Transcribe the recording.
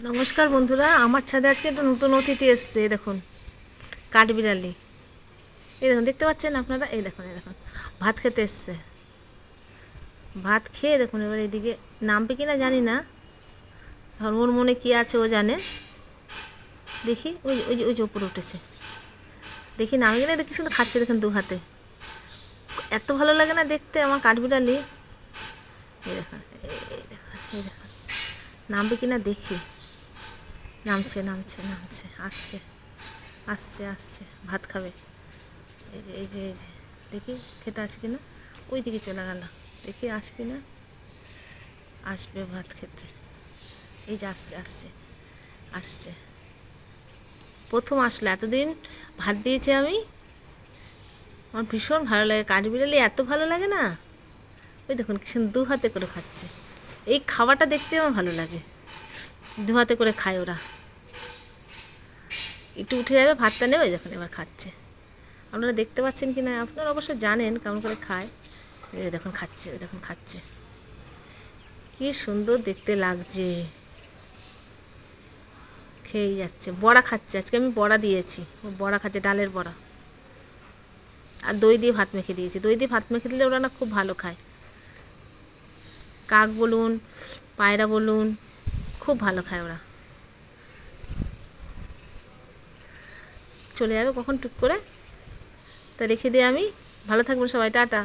নমস্কার বন্ধুরা, আমার ছাদে আজকে একটা নতুন অতিথি এসছে। এই দেখুন, কাঠবিড়ালি। এই দেখুন, দেখতে পাচ্ছেন আপনারা? এই দেখুন, এই দেখুন, ভাত খেতে এসছে। ভাত খেয়ে দেখুন, এবার এইদিকে নামবে কিনা জানি না, এখন ওর মনে কী আছে ও জানে। দেখি, ওই ওই যে ওই যে উপরে উঠেছে, দেখি নামে কিনা। দেখি শুধু খাচ্ছে, দেখুন, দু হাতে। এত ভালো লাগে না দেখতে আমার কাঠবিড়ালি। এই দেখুন, এই দেখুন, এই দেখুন, নামবে কিনা দেখি। নামছে, নামছে, নামছে, আসছে, আসছে, আসছে, ভাত খাবে। এই যে, এই যে, এই যে, দেখি খেতে আসে কিনা। ওই দিকে চলে গেল, দেখি আসে কিনা। আসবে ভাত খেতে। এই যে আসছে, আসছে, আসছে। প্রথম আসলো, এতদিন ভাত দিয়েছি আমি। আমার ভীষণ ভালো লাগে কাঠবিড়ালি, এত ভালো লাগে না। ওই দেখুন কি সুন্দর দু হাতে করে খাচ্ছে। এই খাওয়াটা দেখতে আমার ভালো লাগে। দু হাতে করে খায় ওরা। একটু উঠে যাবে, ভাতটা নেবে, দেখুন এবার খাচ্ছে। আপনারা দেখতে পাচ্ছেন কি না, আপনারা অবশ্য জানেন কেমন করে খায়। ওই দেখুন খাচ্ছে, ওই দেখুন খাচ্ছে। কি সুন্দর দেখতে লাগছে। খেয়েই যাচ্ছে, বড়া খাচ্ছে। আজকে আমি বড়া দিয়েছি, ও বড়া খাচ্ছে, ডালের বড়া। আর দই দিয়ে ভাত মেখে দিয়েছি। দই দিয়ে ভাত মেখে দিলে ওরা না খুব ভালো খায়। কাক বলুন, পায়রা বলুন, খুব ভালো খায় ওরা। চলে যাবে কখন টুক করে, তা রেখে দিয়ে আমি। ভালো থাকবেন সবাই, টাটা।